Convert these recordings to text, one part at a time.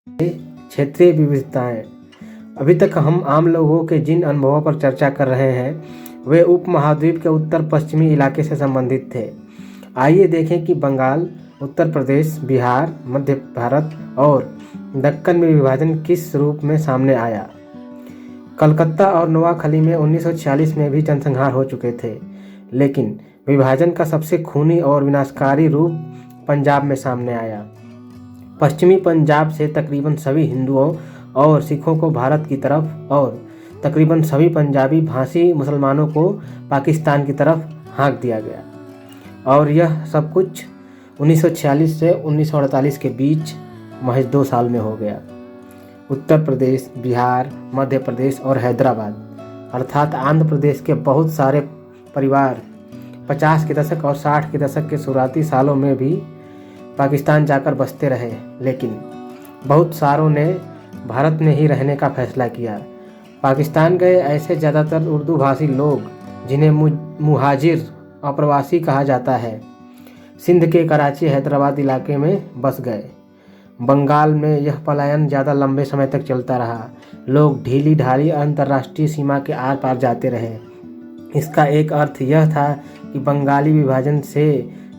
क्षेत्रीय विविधताएं। अभी तक हम आम लोगों के जिन अनुभवों पर चर्चा कर रहे हैं वे उपमहाद्वीप के उत्तर पश्चिमी इलाके से संबंधित थे। आइए देखें कि बंगाल, उत्तर प्रदेश, बिहार, मध्य भारत और दक्कन में विभाजन किस रूप में सामने आया। कलकत्ता और नोआखली में 1946 में भी जनसंहार हो चुके थे, लेकिन विभाजन का सबसे खूनी और विनाशकारी रूप पंजाब में सामने आया। पश्चिमी पंजाब से तकरीबन सभी हिंदुओं और सिखों को भारत की तरफ और तकरीबन सभी पंजाबी भाषी मुसलमानों को पाकिस्तान की तरफ हाँक दिया गया, और यह सब कुछ 1946 से 1948 के बीच महज 2 साल में हो गया। उत्तर प्रदेश, बिहार, मध्य प्रदेश और हैदराबाद अर्थात आंध्र प्रदेश के बहुत सारे परिवार 50 के दशक और 60 के दशक के शुरुआती सालों में भी पाकिस्तान जाकर बसते रहे, लेकिन बहुत सारों ने भारत में ही रहने का फैसला किया। पाकिस्तान गए ऐसे ज़्यादातर उर्दू भाषी लोग, जिन्हें मुहाजिर अप्रवासी कहा जाता है, सिंध के कराची, हैदराबाद इलाके में बस गए। बंगाल में यह पलायन ज़्यादा लंबे समय तक चलता रहा। लोग ढीली ढाली अंतर्राष्ट्रीय सीमा के आर पार जाते रहे। इसका एक अर्थ यह था कि बंगाली विभाजन से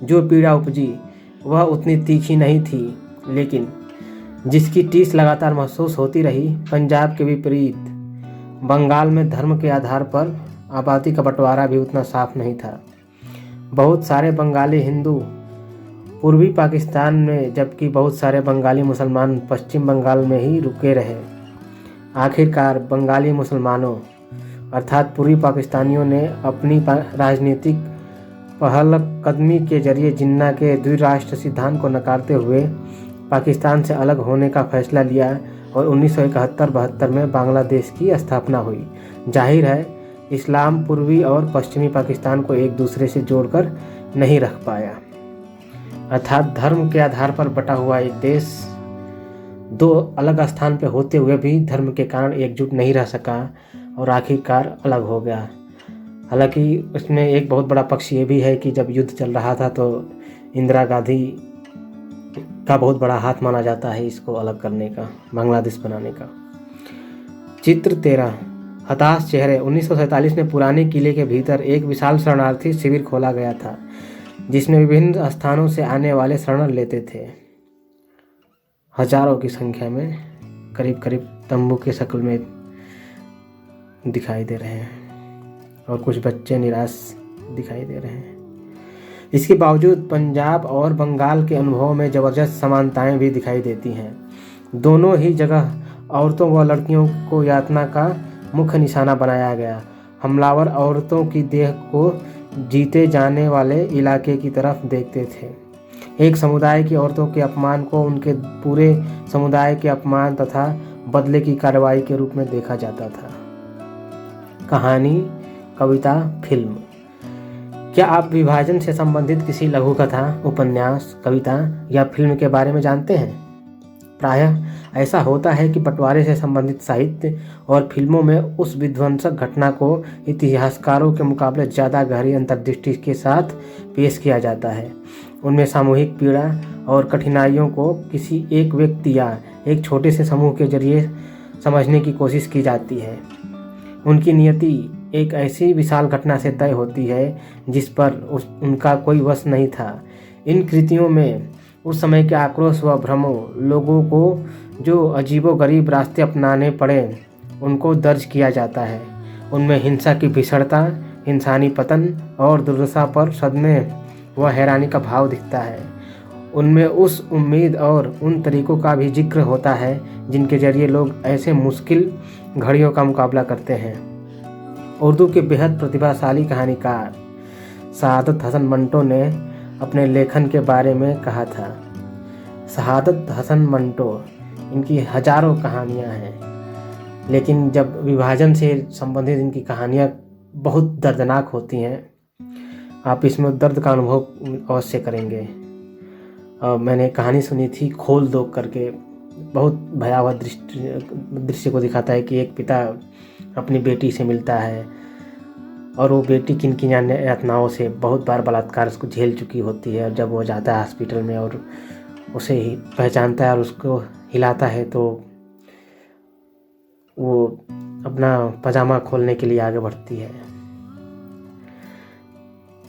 जो पीड़ा उपजी वह उतनी तीखी नहीं थी, लेकिन जिसकी टीस लगातार महसूस होती रही। पंजाब के विपरीत बंगाल में धर्म के आधार पर आबादी का बंटवारा भी उतना साफ नहीं था। बहुत सारे बंगाली हिंदू पूर्वी पाकिस्तान में, जबकि बहुत सारे बंगाली मुसलमान पश्चिम बंगाल में ही रुके रहे। आखिरकार बंगाली मुसलमानों अर्थात पूर्वी पाकिस्तानियों ने अपनी राजनीतिक पहलकदमी के जरिए जिन्ना के द्विराष्ट्र सिद्धांत को नकारते हुए पाकिस्तान से अलग होने का फैसला लिया और 1971-72 में बांग्लादेश की स्थापना हुई। जाहिर है, इस्लाम पूर्वी और पश्चिमी पाकिस्तान को एक दूसरे से जोड़कर नहीं रख पाया, अर्थात धर्म के आधार पर बटा हुआ एक देश 2 अलग स्थान पर होते हुए भी धर्म के कारण एकजुट नहीं रह सका और आखिरकार अलग हो गया। हालांकि उसमें एक बहुत बड़ा पक्ष ये भी है कि जब युद्ध चल रहा था तो इंदिरा गांधी का बहुत बड़ा हाथ माना जाता है इसको अलग करने का, बांग्लादेश बनाने का। चित्र 13, हताश चेहरे। 1947 में पुराने किले के भीतर एक विशाल शरणार्थी शिविर खोला गया था, जिसमें विभिन्न स्थानों से आने वाले शरण लेते थे। हजारों की संख्या में करीब करीब तंबू के शक्ल में दिखाई दे रहे हैं और कुछ बच्चे निराश दिखाई दे रहे हैं। इसके बावजूद पंजाब और बंगाल के अनुभवों में ज़बरदस्त समानताएं भी दिखाई देती हैं। दोनों ही जगह औरतों व लड़कियों को यातना का मुख्य निशाना बनाया गया। हमलावर औरतों की देह को जीते जाने वाले इलाके की तरफ देखते थे। एक समुदाय की औरतों के अपमान को उनके पूरे समुदाय के अपमान तथा बदले की कार्रवाई के रूप में देखा जाता था। कहानी, कविता, फिल्म। क्या आप विभाजन से संबंधित किसी लघु कथा, उपन्यास, कविता या फिल्म के बारे में जानते हैं? प्रायः ऐसा होता है कि बंटवारे से संबंधित साहित्य और फिल्मों में उस विध्वंसक घटना को इतिहासकारों के मुकाबले ज़्यादा गहरी अंतर्दृष्टि के साथ पेश किया जाता है। उनमें सामूहिक पीड़ा और कठिनाइयों को किसी एक व्यक्ति या एक छोटे से समूह के जरिए समझने की कोशिश की जाती है। उनकी नियति एक ऐसी विशाल घटना से तय होती है जिस पर उनका कोई वश नहीं था। इन कृतियों में उस समय के आक्रोश व भ्रमों, लोगों को जो अजीबोगरीब रास्ते अपनाने पड़े, उनको दर्ज किया जाता है। उनमें हिंसा की भीषणता, इंसानी पतन और दुर्दशा पर सदमे व हैरानी का भाव दिखता है। उनमें उस उम्मीद और उन तरीकों का भी जिक्र होता है जिनके जरिए लोग ऐसे मुश्किल घड़ियों का मुकाबला करते हैं। उर्दू के बेहद प्रतिभाशाली कहानीकार शहादत हसन मंटो ने अपने लेखन के बारे में कहा था। शहादत हसन मंटो, इनकी हजारों कहानियां हैं, लेकिन जब विभाजन से संबंधित इनकी कहानियां बहुत दर्दनाक होती हैं। आप इसमें दर्द का अनुभव अवश्य करेंगे। मैंने कहानी सुनी थी खोल दो करके, बहुत भयावह दृश्य को दिखाता है कि एक पिता अपनी बेटी से मिलता है और वो बेटी किन किन यातनाओं से बहुत बार बलात्कार उसको झेल चुकी होती है। और जब वो जाता है हॉस्पिटल में और उसे ही पहचानता है और उसको हिलाता है तो वो अपना पजामा खोलने के लिए आगे बढ़ती है।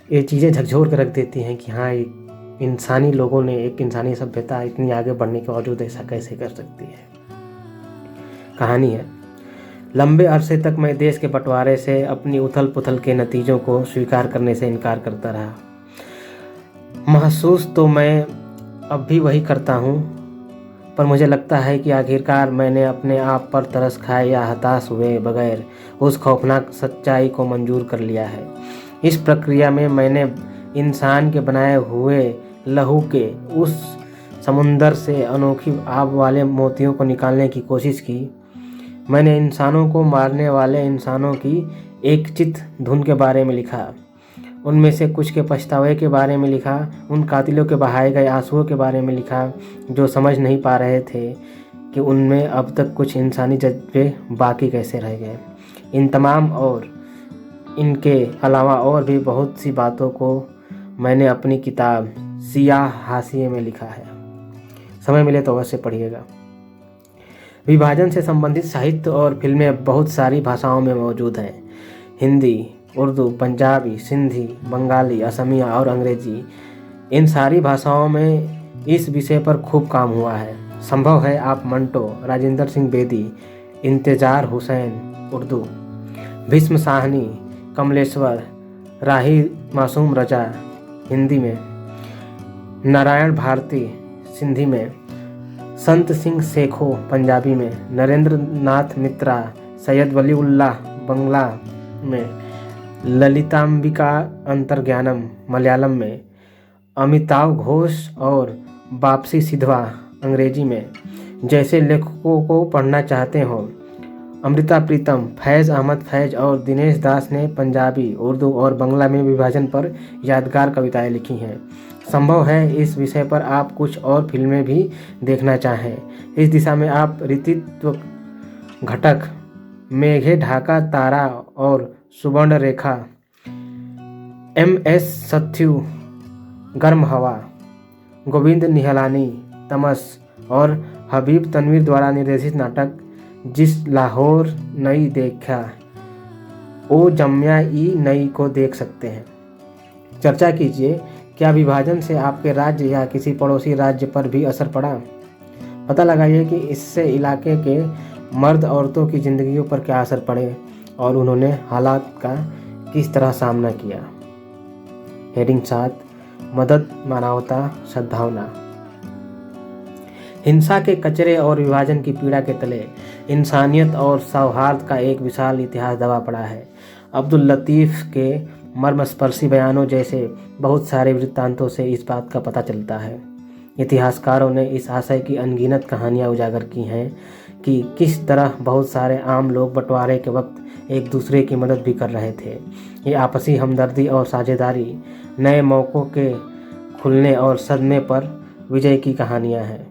ये चीज़ें झकझोर कर रख देती हैं कि हाँ, इंसानी लोगों ने, एक इंसानी सभ्यता इतनी आगे बढ़ने के बावजूद ऐसा कैसे कर सकती है। कहानी है, लंबे अरसे तक मैं देश के बंटवारे से, अपनी उथल पुथल के नतीजों को स्वीकार करने से इनकार करता रहा। महसूस तो मैं अब भी वही करता हूँ, पर मुझे लगता है कि आखिरकार मैंने अपने आप पर तरस खाए या हताश हुए बगैर उस खौफनाक सच्चाई को मंजूर कर लिया है। इस प्रक्रिया में मैंने इंसान के बनाए हुए लहू के उस समुंदर से अनोखी आब वाले मोतियों को निकालने की कोशिश की। मैंने इंसानों को मारने वाले इंसानों की एक चित धुन के बारे में लिखा, उनमें से कुछ के पछतावे के बारे में लिखा, उन कातिलों के बहाए गए आंसुओं के बारे में लिखा जो समझ नहीं पा रहे थे कि उनमें अब तक कुछ इंसानी जज्बे बाकी कैसे रह गए। इन तमाम और इनके अलावा और भी बहुत सी बातों को मैंने अपनी किताब सियाह हाशिए में लिखा है। समय मिले तो अवश्य पढ़िएगा। विभाजन से संबंधित साहित्य और फिल्में बहुत सारी भाषाओं में मौजूद हैं। हिंदी, उर्दू, पंजाबी, सिंधी, बंगाली, असमिया और अंग्रेजी, इन सारी भाषाओं में इस विषय पर खूब काम हुआ है। संभव है आप मंटो, राजेंद्र सिंह बेदी, इंतजार हुसैन उर्दू, भीष्म साहनी, कमलेश्वर, राही मासूम रजा हिंदी में, नारायण भारती सिंधी में, संत सिंह सेखो पंजाबी में, नरेंद्र नाथ मित्रा, सैयद वलीउल्लाह बंगला में, ललितांबिका अंतर्ज्ञानम मलयालम में, अमिताव घोष और वापसी सिधवा अंग्रेजी में जैसे लेखकों को पढ़ना चाहते हो। अमृता प्रीतम, फैज़ अहमद फैज़ और दिनेश दास ने पंजाबी, उर्दू और बंगला में विभाजन पर यादगार कविताएं लिखी हैं। संभव है इस विषय पर आप कुछ और फिल्में भी देखना चाहें। इस दिशा में आप ऋतित्व घटक, मेघे ढाका तारा और सुवर्ण रेखा, MS सत्यु, गर्म हवा, गोविंद निहलानी, तमस और हबीब तनवीर द्वारा निर्देशित नाटक जिस लाहौर नई देखा ओ जम्या ई नई को देख सकते हैं। चर्चा कीजिए, क्या विभाजन से आपके राज्य या किसी पड़ोसी राज्य पर भी असर पड़ा? पता लगाइए कि इससे इलाके के मर्द औरतों की जिंदगियों पर क्या असर पड़े और उन्होंने हालात का किस तरह सामना किया। हेडिंग 7, मदद, मानवता, सद्भावना। हिंसा के कचरे और विभाजन की पीड़ा के तले इंसानियत और सौहार्द का एक विशाल इतिहास दबा पड़ा है। अब्दुल लतीफ़ के मर्मस्पर्शी बयानों जैसे बहुत सारे वृत्तांतों से इस बात का पता चलता है। इतिहासकारों ने इस आशय की अनगिनत कहानियाँ उजागर की हैं कि किस तरह बहुत सारे आम लोग बंटवारे के वक्त एक दूसरे की मदद भी कर रहे थे। ये आपसी हमदर्दी और साझेदारी नए मौक़ों के खुलने और सदमे पर विजय की कहानियाँ हैं।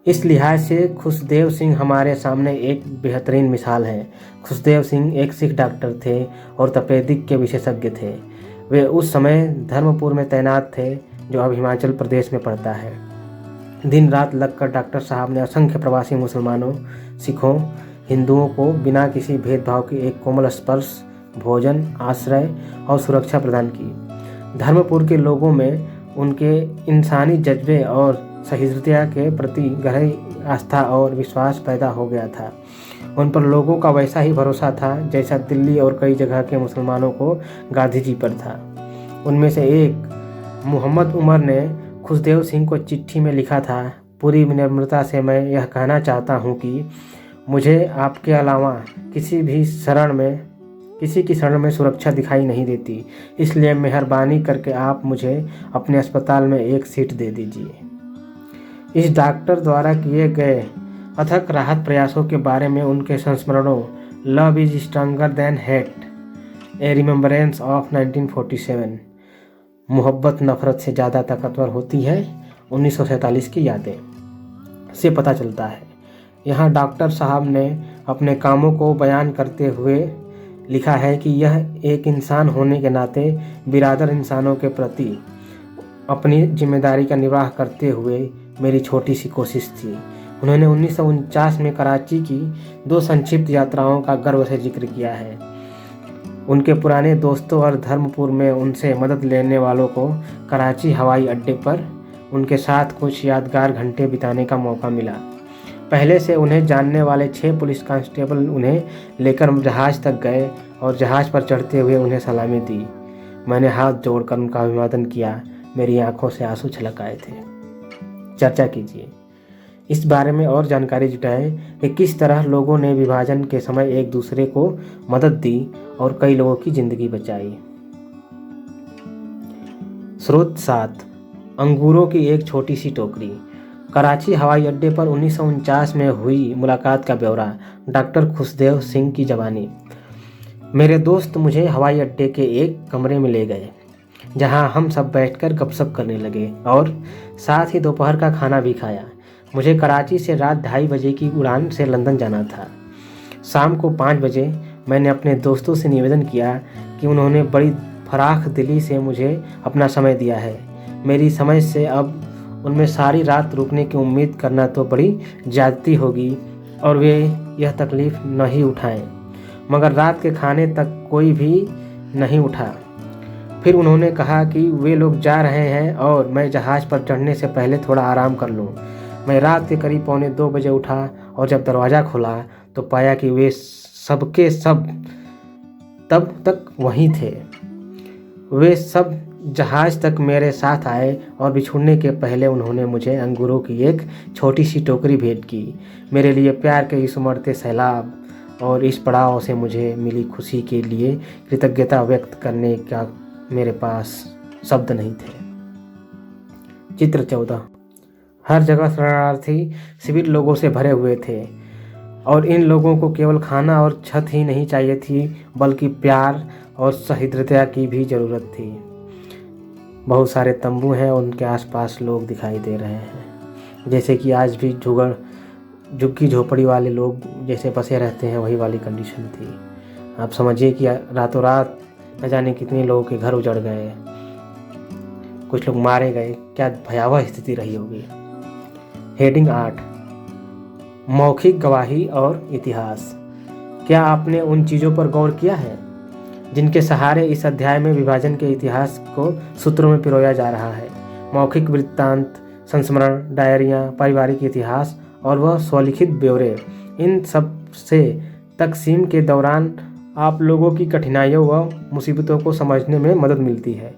इस लिहाज से खुशदेव सिंह हमारे सामने एक बेहतरीन मिसाल है। खुशदेव सिंह एक सिख डॉक्टर थे और तपेदिक के विशेषज्ञ थे। वे उस समय धर्मपुर में तैनात थे, जो अब हिमाचल प्रदेश में पड़ता है। दिन रात लगकर डॉक्टर साहब ने असंख्य प्रवासी मुसलमानों, सिखों, हिंदुओं को बिना किसी भेदभाव के एक कोमल स्पर्श, भोजन, आश्रय और सुरक्षा प्रदान की। धर्मपुर के लोगों में उनके इंसानी जज्बे और सहिष्णुता के प्रति गहरी आस्था और विश्वास पैदा हो गया था। उन पर लोगों का वैसा ही भरोसा था जैसा दिल्ली और कई जगह के मुसलमानों को गांधी जी पर था। उनमें से एक मोहम्मद उमर ने खुशदेव सिंह को चिट्ठी में लिखा था, पूरी विनम्रता से मैं यह कहना चाहता हूँ कि मुझे आपके अलावा किसी की शरण में सुरक्षा दिखाई नहीं देती, इसलिए मेहरबानी करके आप मुझे अपने अस्पताल में एक सीट दे दीजिए। इस डॉक्टर द्वारा किए गए अथक राहत प्रयासों के बारे में उनके संस्मरणों love is stronger than hate, a remembrance of 1947, मोहब्बत नफरत से ज़्यादा ताकतवर होती है, 1947 की यादें से पता चलता है। यहाँ डॉक्टर साहब ने अपने कामों को बयान करते हुए लिखा है कि यह एक इंसान होने के नाते बिरादर इंसानों के प्रति अपनी जिम्मेदारी का निर्वाह करते हुए मेरी छोटी सी कोशिश थी। उन्होंने 1949 में कराची की 2 संक्षिप्त यात्राओं का गर्व से जिक्र किया है। उनके पुराने दोस्तों और धर्मपुर में उनसे मदद लेने वालों को कराची हवाई अड्डे पर उनके साथ कुछ यादगार घंटे बिताने का मौका मिला। पहले से उन्हें जानने वाले 6 पुलिस कांस्टेबल उन्हें लेकर जहाज़ तक गए और जहाज़ पर चढ़ते हुए उन्हें सलामी दी। मैंने हाथ जोड़कर उनका अभिवादन किया। मेरी आंखों से आंसू छलक आए थे। चर्चा कीजिए। इस बारे में और जानकारी जुटाएं कि किस तरह लोगों ने विभाजन के समय एक दूसरे को मदद दी और कई लोगों की जिंदगी बचाई। स्रोत 7, अंगूरों की एक छोटी सी टोकरी। कराची हवाई अड्डे पर 1949 में हुई मुलाकात का ब्यौरा। डॉक्टर खुशदेव सिंह की जवानी। मेरे दोस्त मुझे हवाई अड्डे के एक कमरे में ले गए, जहां हम सब बैठकर गपशप करने लगे और साथ ही दोपहर का खाना भी खाया। मुझे कराची से रात 2:30 बजे की उड़ान से लंदन जाना था। शाम को 5 बजे मैंने अपने दोस्तों से निवेदन किया कि उन्होंने बड़ी फराख दिली से मुझे अपना समय दिया है। मेरी समझ से अब उनमें सारी रात रुकने की उम्मीद करना तो बड़ी ज्यादती होगी और वे यह तकलीफ़ न ही उठाएं। मगर रात के खाने तक कोई भी नहीं उठा। फिर उन्होंने कहा कि वे लोग जा रहे हैं और मैं जहाज़ पर चढ़ने से पहले थोड़ा आराम कर लूं। मैं रात के करीब 1:45 बजे उठा और जब दरवाज़ा खोला तो पाया कि वे सबके सब तब तक वहीं थे। वे सब जहाज़ तक मेरे साथ आए और बिछुड़ने के पहले उन्होंने मुझे अंगूरों की एक छोटी सी टोकरी भेंट की। मेरे लिए प्यार के इस उमड़ते सैलाब और इस पड़ाव से मुझे मिली खुशी के लिए कृतज्ञता व्यक्त करने का मेरे पास शब्द नहीं थे। चित्र 14। हर जगह शरणार्थी शिविर लोगों से भरे हुए थे और इन लोगों को केवल खाना और छत ही नहीं चाहिए थी, बल्कि प्यार और सहृदयता की भी ज़रूरत थी। बहुत सारे तंबू हैं, उनके आसपास लोग दिखाई दे रहे हैं, जैसे कि आज भी झुग्गी झोपड़ी वाले लोग जैसे बसे रहते हैं, वही वाली कंडीशन थी। आप समझिए कि रातों रात न जाने कितने लोगों के घर उजड़ गए, कुछ लोग मारे गए। क्या भयावह स्थिति रही होगी। हेडिंग 8, मौखिक गवाही और इतिहास। क्या आपने उन चीज़ों पर गौर किया है जिनके सहारे इस अध्याय में विभाजन के इतिहास को सूत्रों में पिरोया जा रहा है? मौखिक वृत्तांत, संस्मरण, डायरियाँ, पारिवारिक इतिहास और वह स्वलिखित ब्यौरे। इन सब से तकसीम के दौरान आप लोगों की कठिनाइयों व मुसीबतों को समझने में मदद मिलती है।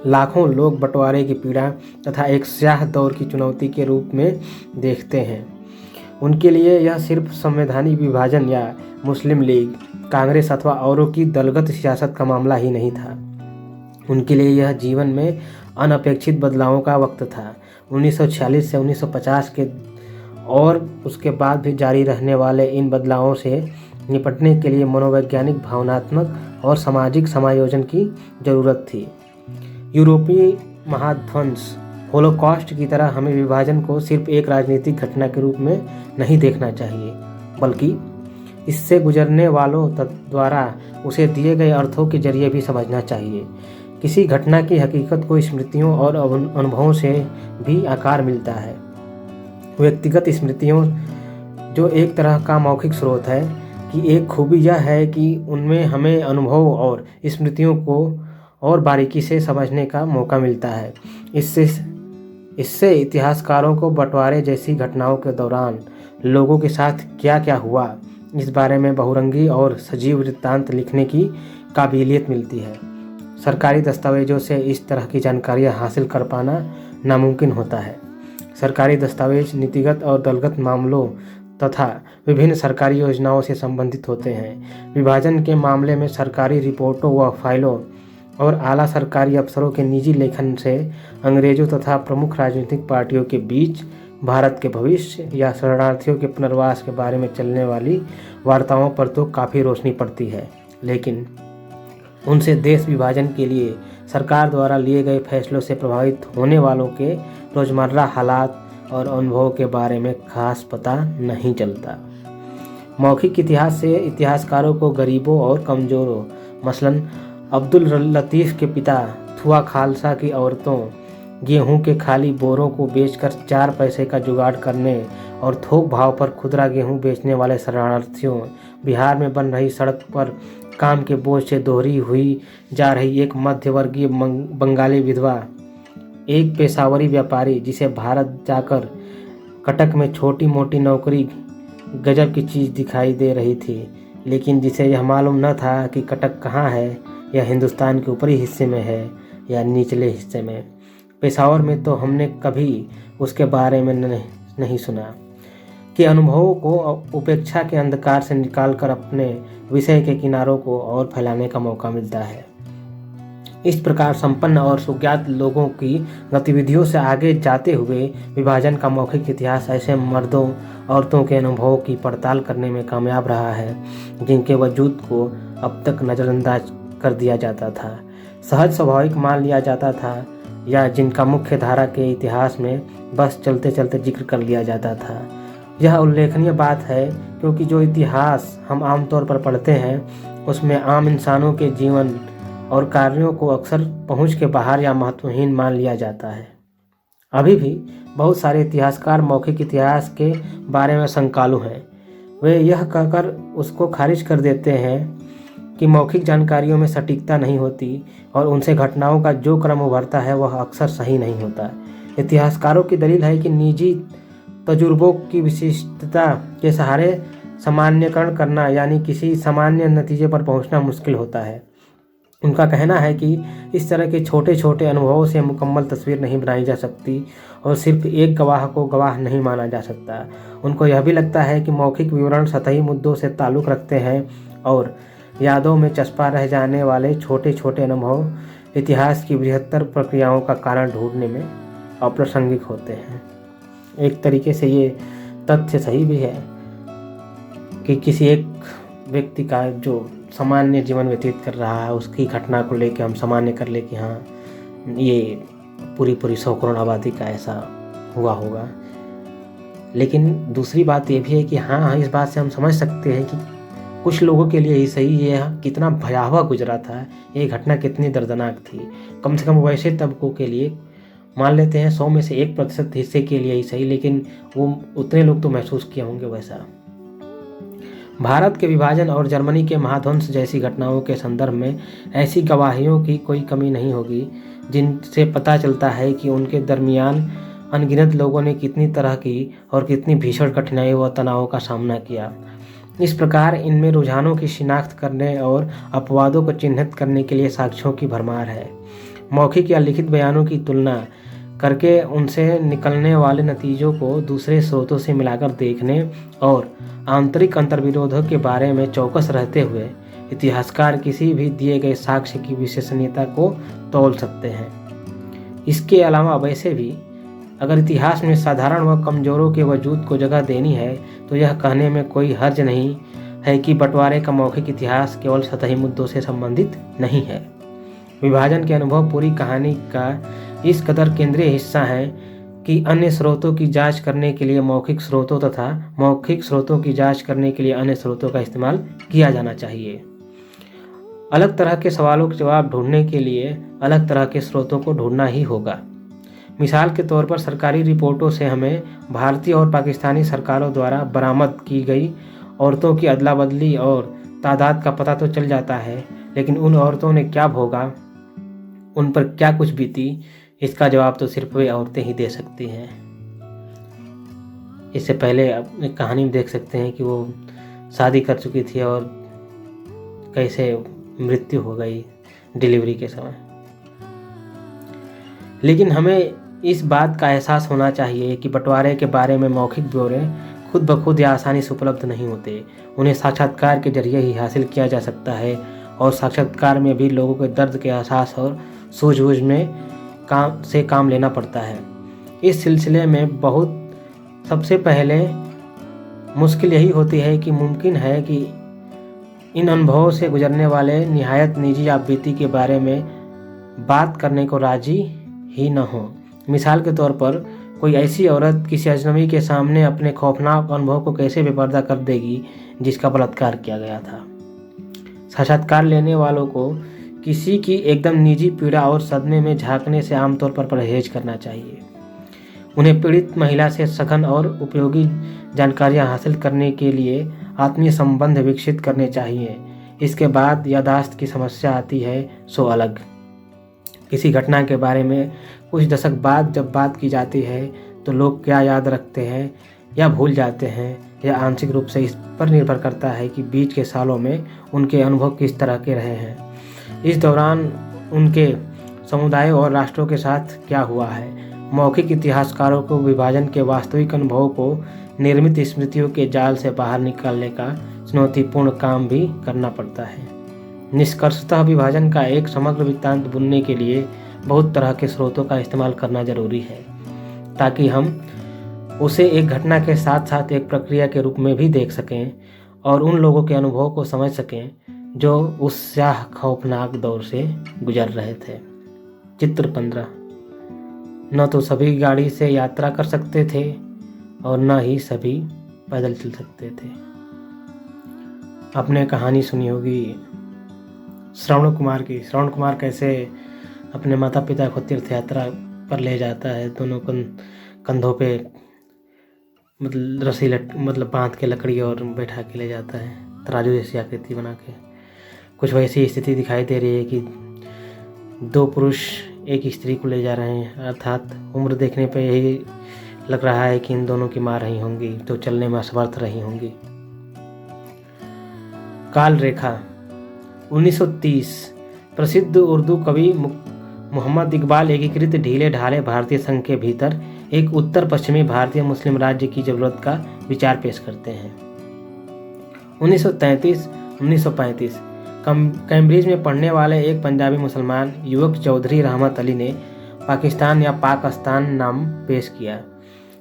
लाखों लोग बंटवारे की पीड़ा तथा एक स्याह दौर की चुनौती के रूप में देखते हैं। उनके लिए यह सिर्फ संवैधानिक विभाजन या मुस्लिम लीग, कांग्रेस अथवा औरों की दलगत सियासत का मामला ही नहीं था। उनके लिए यह जीवन में अनपेक्षित बदलावों का वक्त था। 1946 से 1950 के और उसके बाद भी जारी रहने वाले इन बदलावों से निपटने के लिए मनोवैज्ञानिक, भावनात्मक और सामाजिक समायोजन की जरूरत थी। यूरोपीय महाध्वंस होलोकॉस्ट की तरह हमें विभाजन को सिर्फ एक राजनीतिक घटना के रूप में नहीं देखना चाहिए, बल्कि इससे गुजरने वालों द्वारा उसे दिए गए अर्थों के जरिए भी समझना चाहिए। किसी घटना की हकीकत को स्मृतियों और अनुभवों से भी आकार मिलता है। व्यक्तिगत स्मृतियों जो एक तरह का मौखिक स्रोत है कि एक खूबी यह है कि उनमें हमें अनुभव और स्मृतियों को और बारीकी से समझने का मौका मिलता है। इससे इतिहासकारों को बंटवारे जैसी घटनाओं के दौरान लोगों के साथ क्या क्या हुआ, इस बारे में बहुरंगी और सजीव वृत्तांत लिखने की काबिलियत मिलती है। सरकारी दस्तावेजों से इस तरह की जानकारियाँ हासिल कर पाना नामुमकिन होता है। सरकारी दस्तावेज नीतिगत और दलगत मामलों तथा विभिन्न सरकारी योजनाओं से संबंधित होते हैं। विभाजन के मामले में सरकारी रिपोर्टों व फाइलों और आला सरकारी अफसरों के निजी लेखन से अंग्रेजों तथा प्रमुख राजनीतिक पार्टियों के बीच भारत के भविष्य या शरणार्थियों के पुनर्वास के बारे में चलने वाली वार्ताओं पर तो काफ़ी रोशनी पड़ती है, लेकिन उनसे देश विभाजन के लिए सरकार द्वारा लिए गए फैसलों से प्रभावित होने वालों के रोज़मर्रा हालात और अनुभवों के बारे में खास पता नहीं चलता। मौखिक इतिहास से इतिहासकारों को गरीबों और कमज़ोरों, मसलन अब्दुल लतीफ़ के पिता थुआ खालसा की औरतों, गेहूं के खाली बोरों को बेचकर 4 पैसे का जुगाड़ करने और थोक भाव पर खुदरा गेहूं बेचने वाले शरणार्थियों, बिहार में बन रही सड़क पर काम के बोझ से दोहरी हुई जा रही एक मध्यवर्गीय बंगाली विधवा, एक पेशावरी व्यापारी जिसे भारत जाकर कटक में छोटी मोटी नौकरी गजब की चीज़ दिखाई दे रही थी, लेकिन जिसे यह मालूम न था कि कटक कहाँ है, यह हिंदुस्तान के ऊपरी हिस्से में है या निचले हिस्से में। पेशावर में तो हमने कभी उसके बारे में नहीं सुना। कि अनुभवों को उपेक्षा के अंधकार से निकालकर अपने विषय के किनारों को और फैलाने का मौका मिलता है। इस प्रकार संपन्न और सुज्ञात लोगों की गतिविधियों से आगे जाते हुए विभाजन का मौखिक इतिहास ऐसे मर्दों औरतों के अनुभवों की पड़ताल करने में कामयाब रहा है जिनके वजूद को अब तक नज़रअंदाज कर दिया जाता था, सहज स्वाभाविक मान लिया जाता था, या जिनका मुख्य धारा के इतिहास में बस चलते चलते जिक्र कर लिया जाता था। यह उल्लेखनीय बात है क्योंकि जो इतिहास हम आमतौर पर पढ़ते हैं उसमें आम इंसानों के जीवन और कार्यों को अक्सर पहुंच के बाहर या महत्वहीन मान लिया जाता है। अभी भी बहुत सारे इतिहासकार मौखिक इतिहास के बारे में शंकालु हैं। वे यह कहकर उसको खारिज कर देते हैं कि मौखिक जानकारियों में सटीकता नहीं होती और उनसे घटनाओं का जो क्रम उभरता है वह अक्सर सही नहीं होता। इतिहासकारों की दलील है कि निजी तजुर्बों की विशिष्टता के सहारे सामान्यकरण करना यानी किसी सामान्य नतीजे पर पहुंचना मुश्किल होता है। उनका कहना है कि इस तरह के छोटे छोटे अनुभवों से मुकम्मल तस्वीर नहीं बनाई जा सकती और सिर्फ एक गवाह को गवाह नहीं माना जा सकता। उनको यह भी लगता है कि मौखिक विवरण सतही मुद्दों से ताल्लुक़ रखते हैं और यादों में चस्पा रह जाने वाले छोटे छोटे अनुभव इतिहास की बृहत्तर प्रक्रियाओं का कारण ढूंढने में अप्रासंगिक होते हैं। एक तरीके से ये तथ्य सही भी है कि किसी एक व्यक्ति का जो सामान्य जीवन व्यतीत कर रहा है उसकी घटना को लेकर हम सामान्य कर ले कि हाँ ये पूरी 100 करोड़ आबादी का ऐसा हुआ होगा। लेकिन दूसरी बात ये भी है कि हाँ इस बात से हम समझ सकते हैं कि कुछ लोगों के लिए ही सही ये कितना भयावह गुजरा था, ये घटना कितनी दर्दनाक थी। कम से कम वैसे तबकों के लिए मान लेते हैं 100 में से 1% हिस्से के लिए ही सही, लेकिन वो उतने लोग तो महसूस किए होंगे वैसा। भारत के विभाजन और जर्मनी के महाध्वंस जैसी घटनाओं के संदर्भ में ऐसी गवाहियों की कोई कमी नहीं होगी जिनसे पता चलता है कि उनके दरमियान अनगिनत लोगों ने कितनी तरह की और कितनी भीषण कठिनाइयों व तनावों का सामना किया। इस प्रकार इनमें रुझानों की शिनाख्त करने और अपवादों को चिन्हित करने के लिए साक्ष्यों की भरमार है। मौखिक या लिखित बयानों की तुलना करके उनसे निकलने वाले नतीजों को दूसरे स्रोतों से मिलाकर देखने और आंतरिक अंतर्विरोधों के बारे में चौकस रहते हुए इतिहासकार किसी भी दिए गए साक्ष्य की विश्वसनीयता को तौल सकते हैं। इसके अलावा वैसे भी अगर इतिहास में साधारण व कमजोरों के वजूद को जगह देनी है तो यह कहने में कोई हर्ज नहीं है कि बंटवारे का मौखिक इतिहास केवल सतही मुद्दों से संबंधित नहीं है। विभाजन के अनुभव पूरी कहानी का इस कदर केंद्रीय हिस्सा है कि अन्य स्रोतों की जांच करने के लिए मौखिक स्रोतों तथा मौखिक स्रोतों की जांच करने के लिए अन्य स्रोतों का इस्तेमाल किया जाना चाहिए। अलग तरह के सवालों के जवाब ढूंढने के लिए अलग तरह के स्रोतों को ढूंढना ही होगा। मिसाल के तौर पर सरकारी रिपोर्टों से हमें भारतीय और पाकिस्तानी सरकारों द्वारा बरामद की गई औरतों की अदला बदली और तादाद का पता तो चल जाता है, लेकिन उन औरतों ने क्या भोगा, उन पर क्या कुछ बीती, इसका जवाब तो सिर्फ वे औरतें ही दे सकती हैं। इससे पहले एक कहानी में देख सकते हैं कि वो शादी कर चुकी थी और कैसे मृत्यु हो गई डिलीवरी के समय। लेकिन हमें इस बात का एहसास होना चाहिए कि बंटवारे के बारे में मौखिक ब्यौरे खुद ब खुद या आसानी से उपलब्ध नहीं होते। उन्हें साक्षात्कार के जरिए ही हासिल किया जा सकता है और साक्षात्कार में भी लोगों के दर्द के एहसास और सूझबूझ में काम लेना पड़ता है। इस सिलसिले में बहुत सबसे पहले मुश्किल यही होती है कि मुमकिन है कि इन अनुभवों से गुजरने वाले निहायत निजी आपबीती के बारे में बात करने को राजी ही न हो। मिसाल के तौर पर कोई ऐसी औरत किसी अजनबी के सामने अपने खौफनाक अनुभव को कैसे बेपर्दा कर देगी जिसका बलात्कार किया गया था। साक्षात्कार लेने वालों को किसी की एकदम निजी पीड़ा और सदमे में झांकने से आमतौर पर परहेज करना चाहिए। उन्हें पीड़ित महिला से सघन और उपयोगी जानकारियां हासिल करने के लिए आत्मीय संबंध विकसित करने चाहिए। इसके बाद याददाश्त की समस्या आती है सो अलग। किसी घटना के बारे में कुछ दशक बाद जब बात की जाती है तो लोग क्या याद रखते हैं या भूल जाते हैं, यह आंशिक रूप से इस पर निर्भर करता है कि बीच के सालों में उनके अनुभव किस तरह के रहे हैं। इस दौरान उनके समुदायों और राष्ट्रों के साथ क्या हुआ है। मौखिक इतिहासकारों को विभाजन के वास्तविक अनुभवों को निर्मित स्मृतियों के जाल से बाहर निकालने का चुनौतीपूर्ण काम भी करना पड़ता है। निष्कर्षतः विभाजन का एक समग्र वृत्तांत बुनने के लिए बहुत तरह के स्रोतों का इस्तेमाल करना जरूरी है, ताकि हम उसे एक घटना के साथ साथ एक प्रक्रिया के रूप में भी देख सकें और उन लोगों के अनुभवों को समझ सकें जो उस स्याह खौफनाक दौर से गुजर रहे थे। चित्र 15। न तो सभी गाड़ी से यात्रा कर सकते थे और न ही सभी पैदल चल सकते थे। आपने कहानी सुनी होगी श्रवण कुमार की। श्रवण कुमार कैसे अपने माता पिता को तीर्थ यात्रा पर ले जाता है, दोनों कंधों पे रस्सी बांध के लकड़ी और बैठा के ले जाता है, तराजू जैसी आकृति बना के। कुछ वैसी स्थिति दिखाई दे रही है कि दो पुरुष एक स्त्री को ले जा रहे हैं, अर्थात उम्र देखने पे यही लग रहा है कि इन दोनों की माँ रही होंगी, तो चलने में असमर्थ रही होंगी। काल रेखा 1930। प्रसिद्ध उर्दू कवि मोहम्मद इकबाल एकीकृत ढीले ढाले भारतीय संघ के भीतर एक उत्तर पश्चिमी भारतीय मुस्लिम राज्य की जरूरत का विचार पेश करते हैं। 1933-1935 कैम्ब्रिज में पढ़ने वाले एक पंजाबी मुसलमान युवक चौधरी रहमत अली ने पाकिस्तान या पाकिस्तान नाम पेश किया।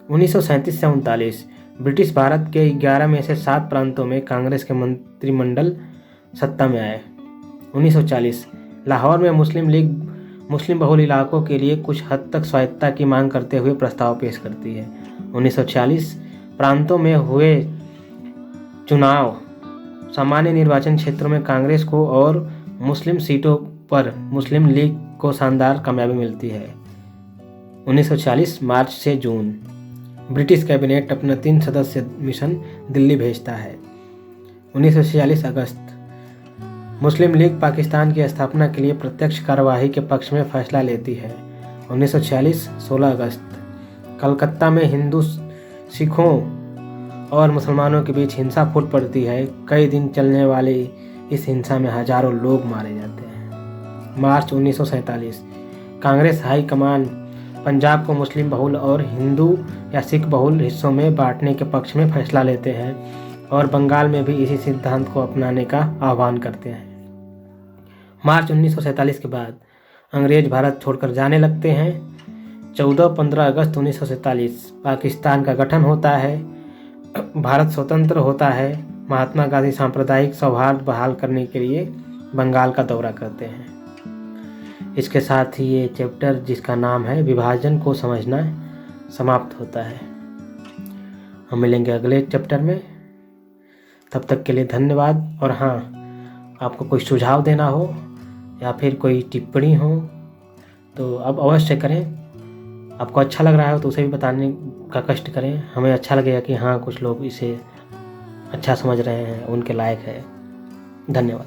1937 से 39 ब्रिटिश भारत के 11 में से 7 प्रांतों में कांग्रेस के मंत्रिमंडल सत्ता में आए। 1940 लाहौर में मुस्लिम बहुल इलाकों के लिए कुछ हद तक स्वायत्तता की मांग करते हुए प्रस्ताव पेश करती है। 1946 प्रांतों में हुए चुनाव सामान्य निर्वाचन क्षेत्रों में कांग्रेस को और मुस्लिम सीटों पर मुस्लिम लीग को शानदार कामयाबी मिलती है। 1940 मार्च से जून ब्रिटिश कैबिनेट अपना 3 सदस्य मिशन दिल्ली भेजता है। 1946 अगस्त मुस्लिम लीग पाकिस्तान की स्थापना के लिए प्रत्यक्ष कार्यवाही के पक्ष में फैसला लेती है। 1946 16 अगस्त कलकत्ता में हिंदू सिखों और मुसलमानों के बीच हिंसा फूट पड़ती है। कई दिन चलने वाली इस हिंसा में हजारों लोग मारे जाते हैं। मार्च 1947 कांग्रेस हाई कमान पंजाब को मुस्लिम बहुल और हिंदू या सिख बहुल हिस्सों में बांटने के पक्ष में फैसला लेते हैं और बंगाल में भी इसी सिद्धांत को अपनाने का आह्वान करते हैं। मार्च 1947 के बाद अंग्रेज भारत छोड़कर जाने लगते हैं। 14-15 अगस्त 1947 पाकिस्तान का गठन होता है, भारत स्वतंत्र होता है। महात्मा गांधी सांप्रदायिक सौहार्द बहाल करने के लिए बंगाल का दौरा करते हैं। इसके साथ ही ये चैप्टर जिसका नाम है विभाजन को समझना समाप्त होता है। हम मिलेंगे अगले चैप्टर में, तब तक के लिए धन्यवाद। और हाँ, आपको कोई सुझाव देना हो या फिर कोई टिप्पणी हो तो अब अवश्य करें। आपको अच्छा लग रहा हो तो उसे भी बताने का कष्ट करें। हमें अच्छा लगेगा कि हाँ कुछ लोग इसे अच्छा समझ रहे हैं, उनके लायक है। धन्यवाद।